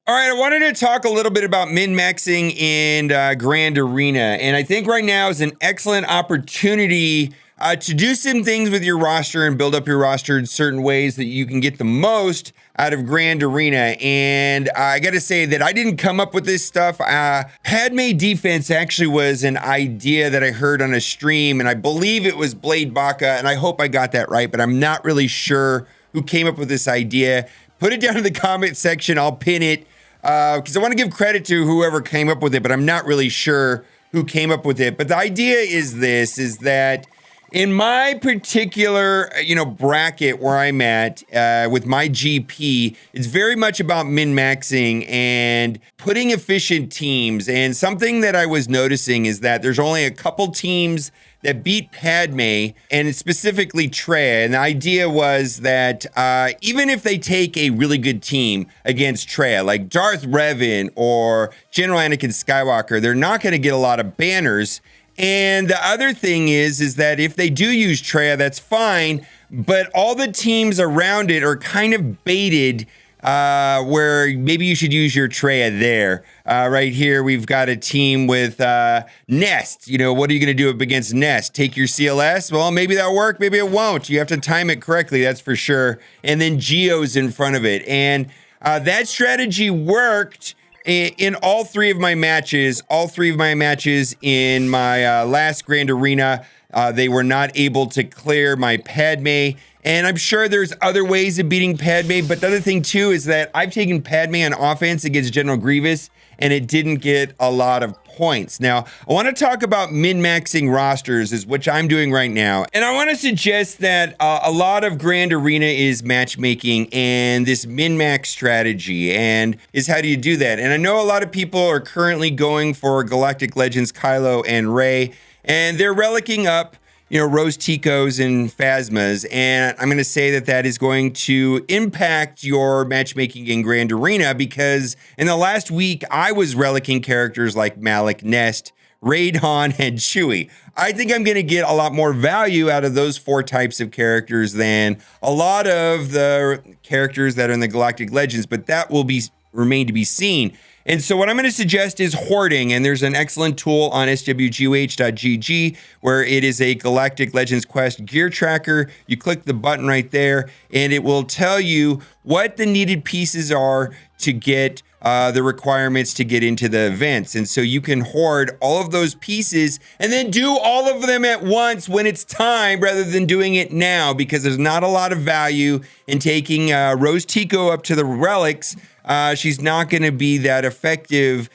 All right, I wanted to talk a little bit about min-maxing in Grand Arena, and I think right now is an excellent opportunity to do some things with your roster and build up your roster in certain ways that you can get the most out of Grand Arena. And I got to say that I didn't come up with this stuff. Padme defense actually was an idea that I heard on a stream, and I believe it was Blade Baka, and I hope I got that right, but I'm not really sure who came up with this idea. Put it down in the comment section. I'll pin it. Because I want to give credit to whoever came up with it, but I'm not really sure who came up with it. But the idea is this, is that in my particular, bracket where I'm at with my GP, it's very much about min-maxing and putting efficient teams. And something that I was noticing is that there's only a couple teams that beat Padme, and specifically Trey. And the idea was that even if they take a really good team against Trey, like Darth Revan or General Anakin Skywalker, they're not going to get a lot of banners. And the other thing is that if they do use Trey, that's fine, but all the teams around it are kind of baited where maybe you should use your Trey there. Right here, we've got a team with Nest. What are you going to do up against Nest? Take your CLS? Well, maybe that'll work. Maybe it won't. You have to time it correctly, that's for sure. And then Geo's in front of it. And that strategy worked in all three of my matches. All three of my matches in my last Grand Arena, they were not able to clear my Padme. And I'm sure there's other ways of beating Padme, but the other thing too is that I've taken Padme on offense against General Grievous, and it didn't get a lot of points. Now, I want to talk about min-maxing rosters, which I'm doing right now. And I want to suggest that a lot of Grand Arena is matchmaking and this min-max strategy, and is how do you do that? And I know a lot of people are currently going for Galactic Legends Kylo and Rey, and they're relicking up Rose Ticos and Phasmas, and I'm going to say that that is going to impact your matchmaking in Grand Arena, because in the last week, I was relicking characters like Malik, Nest, Raidon, and Chewie. I think I'm going to get a lot more value out of those four types of characters than a lot of the characters that are in the Galactic Legends, but that will remain to be seen. And so what I'm going to suggest is hoarding, and there's an excellent tool on SWGoH.gg where it is a Galactic Legends Quest gear tracker. You click the button right there, and it will tell you what the needed pieces are to get the requirements to get into the events. And so you can hoard all of those pieces and then do all of them at once when it's time, rather than doing it now, because there's not a lot of value in taking Rose Tico up to the relics. She's not going to be that effective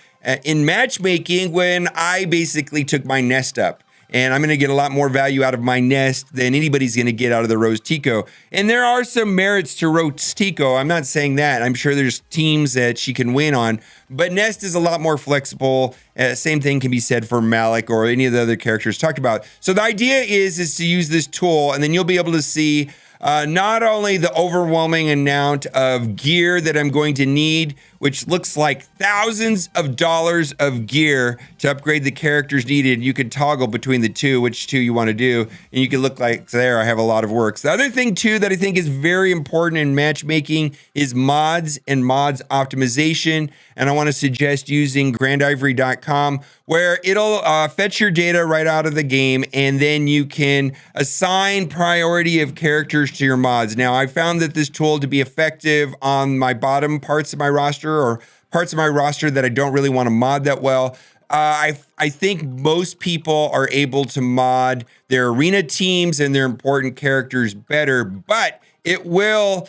in matchmaking when I basically took my Nest up. And I'm going to get a lot more value out of my Nest than anybody's going to get out of the Rose Tico. And there are some merits to Rose Tico. I'm not saying that. I'm sure there's teams that she can win on. But Nest is a lot more flexible. Same thing can be said for Malik or any of the other characters talked about. So the idea is to use this tool, and then you'll be able to see not only the overwhelming amount of gear that I'm going to need, which looks like thousands of dollars of gear to upgrade the characters needed. You could toggle between the two, which two you want to do, and you can look like there I have a lot of works. The other thing too that I think is very important in matchmaking is mods and mods optimization. And I want to suggest using grandivory.com, where it'll fetch your data right out of the game, and then you can assign priority of characters to your mods. Now, I found that this tool to be effective on my bottom parts of my roster, or parts of my roster that I don't really want to mod that well. I think most people are able to mod their arena teams and their important characters better, but it will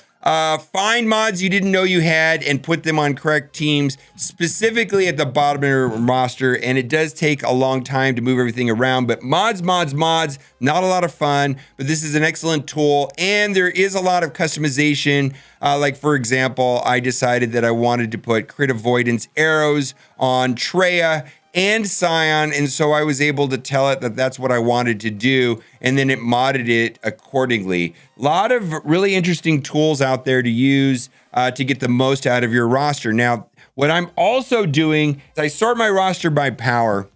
find mods you didn't know you had and put them on correct teams, specifically at the bottom of your roster. And it does take a long time to move everything around, but mods, not a lot of fun, but this is an excellent tool. And there is a lot of customization. Like for example, I decided that I wanted to put crit avoidance arrows on Traya and Scion, and so I was able to tell it that that's what I wanted to do, and then it modded it accordingly. A lot of really interesting tools out there to use to get the most out of your roster. Now, what I'm also doing is I sort my roster by power,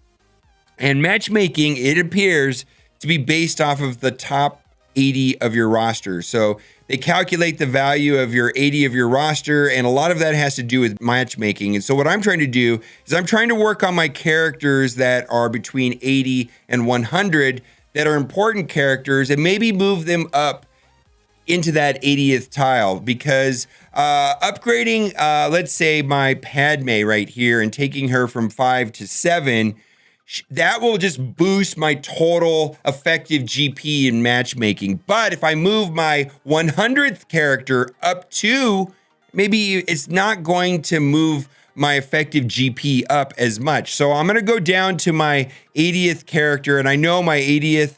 and matchmaking, it appears to be based off of the top 80 of your roster. So They calculate the value of your 80 of your roster, and a lot of that has to do with matchmaking. And so what I'm trying to do is I'm trying to work on my characters that are between 80 and 100 that are important characters, and maybe move them up into that 80th tile, because upgrading, let's say my Padme right here and taking her from 5 to 7, that will just boost my total effective GP in matchmaking. But if I move my 100th character up to, maybe it's not going to move my effective GP up as much. So I'm gonna go down to my 80th character, and I know my 80th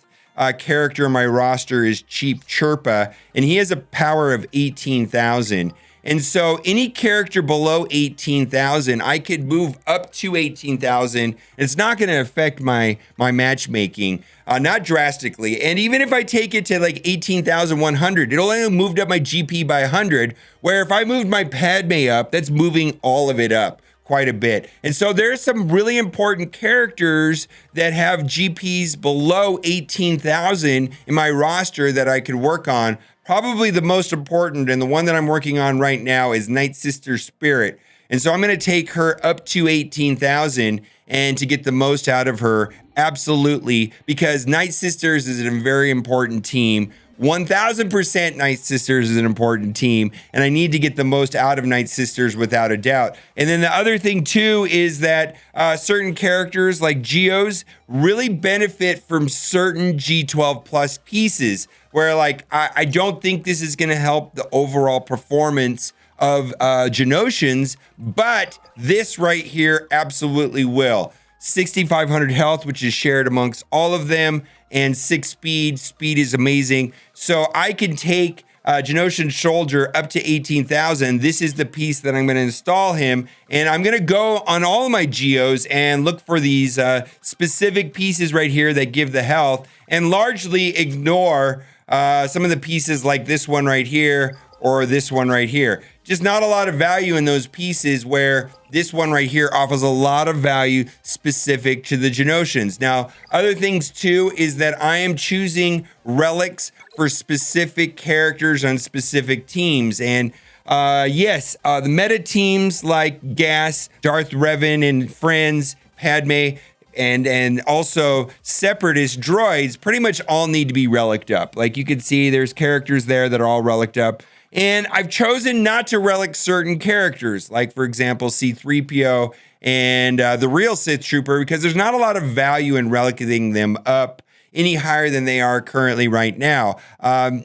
character in my roster is Cheap Chirpa, and he has a power of 18,000. And so any character below 18,000, I could move up to 18,000. It's not going to affect my matchmaking, not drastically. And even if I take it to like 18,100, it'll only moved up my GP by 100, where if I moved my Padme up, that's moving all of it up quite a bit. And so there's some really important characters that have GPs below 18,000 in my roster that I could work on. Probably the most important, and the one that I'm working on right now, is Night Sister Spirit. And so I'm going to take her up to 18,000 and to get the most out of her, absolutely, because Night Sisters is a very important team. 1000% Night Sisters is an important team, and I need to get the most out of Night Sisters without a doubt. And then the other thing too is that certain characters like Geos really benefit from certain G12 plus pieces, where like I don't think this is going to help the overall performance of Genosians, but this right here absolutely will. 6,500 health, which is shared amongst all of them, and 6 speed. Speed is amazing. So I can take Genosian Soldier up to 18,000. This is the piece that I'm going to install him, and I'm going to go on all of my Geos and look for these specific pieces right here that give the health, and largely ignore some of the pieces like this one right here or this one right here. Just not a lot of value in those pieces, where this one right here offers a lot of value specific to the Genosians. Now, other things too is that I am choosing relics for specific characters on specific teams. And yes, the meta teams like GAC, Darth Revan and friends, Padme, and also separatist droids pretty much all need to be reliced up. Like you can see, there's characters there that are all reliced up. And I've chosen not to relic certain characters, like for example, C-3PO and the real Sith Trooper, because there's not a lot of value in relicing them up any higher than they are currently right now.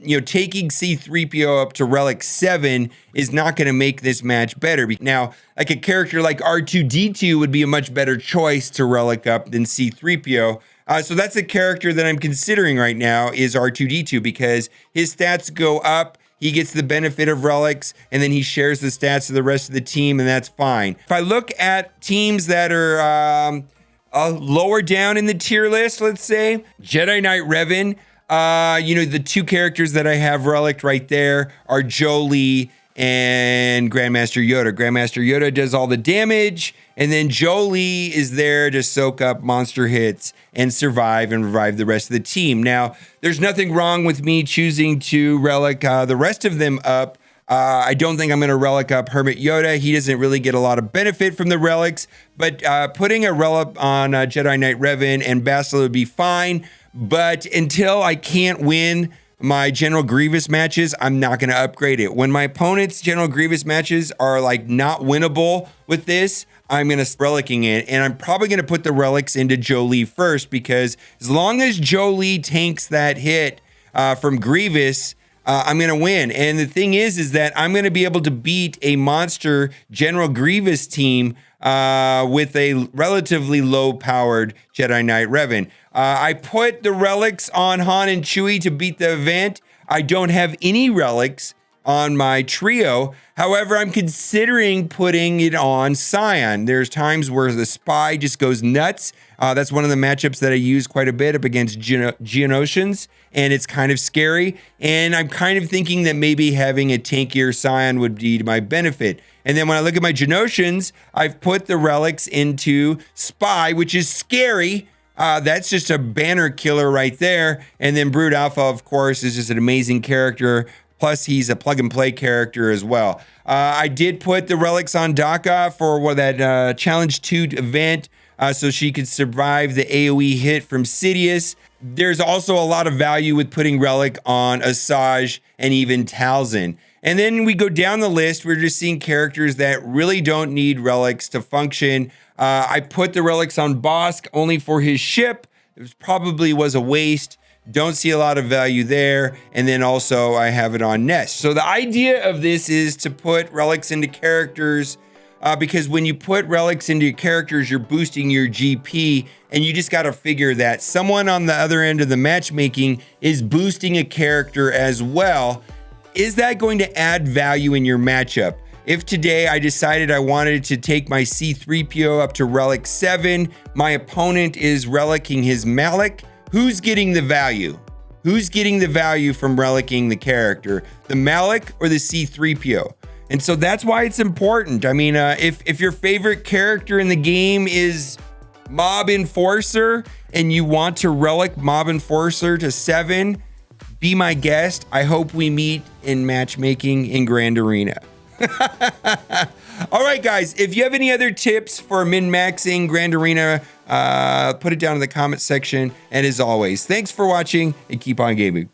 You know, taking C-3PO up to relic 7 is not going to make this match better. Now, like a character like R2-D2 would be a much better choice to relic up than C-3PO. So that's a character that I'm considering right now, is R2-D2, because his stats go up. He gets the benefit of relics, and then he shares the stats to the rest of the team, and that's fine. If I look at teams that are lower down in the tier list, let's say, Jedi Knight Revan, you know, the two characters that I have relic right there are Jolee and Grandmaster Yoda. Grandmaster Yoda does all the damage, and then Jolee is there to soak up monster hits and survive and revive the rest of the team. Now, there's nothing wrong with me choosing to relic the rest of them up. I don't think I'm going to relic up Hermit Yoda. He doesn't really get a lot of benefit from the relics, but putting a relic on Jedi Knight Revan and Bastila would be fine. But until I can't win my General Grievous matches, I'm not going to upgrade it. When my opponent's General Grievous matches are like not winnable with this, I'm going to relicking it, and I'm probably going to put the relics into Jolee first, because as long as Jolee tanks that hit from Grievous, I'm going to win. And the thing is that I'm going to be able to beat a monster General Grievous team with a relatively low-powered Jedi Knight Revan. I put the relics on Han and Chewie to beat the event. I don't have any relics on my trio. However, I'm considering putting it on Scion. There's times where the spy just goes nuts. That's one of the matchups that I use quite a bit up against Geonosians, and it's kind of scary. And I'm kind of thinking that maybe having a tankier Scion would be to my benefit. And then when I look at my Geonosians, I've put the relics into Spy, which is scary. That's just a banner killer right there. And then Brood Alpha, of course, is just an amazing character. Plus, he's a plug and play character as well. I did put the relics on Daka for that Challenge 2 event so she could survive the AoE hit from Sidious. There's also a lot of value with putting relic on Asajj and even Talzin. And then we go down the list. We're just seeing characters that really don't need relics to function. I put the relics on Bosk only for his ship. It probably was a waste. Don't see a lot of value there. And then also I have it on Nest. So the idea of this is to put relics into characters because when you put relics into your characters, you're boosting your GP, and you just got to figure that someone on the other end of the matchmaking is boosting a character as well. Is that going to add value in your matchup? If today I decided I wanted to take my C-3PO up to Relic 7, my opponent is relicking his Malak, who's getting the value? Who's getting the value from relicking the character? The Malak or the C-3PO? And so that's why it's important. I mean, if your favorite character in the game is Mob Enforcer and you want to relic Mob Enforcer to 7, be my guest. I hope we meet in matchmaking in Grand Arena. All right, guys, if you have any other tips for min-maxing Grand Arena, put it down in the comment section. And as always, thanks for watching and keep on gaming.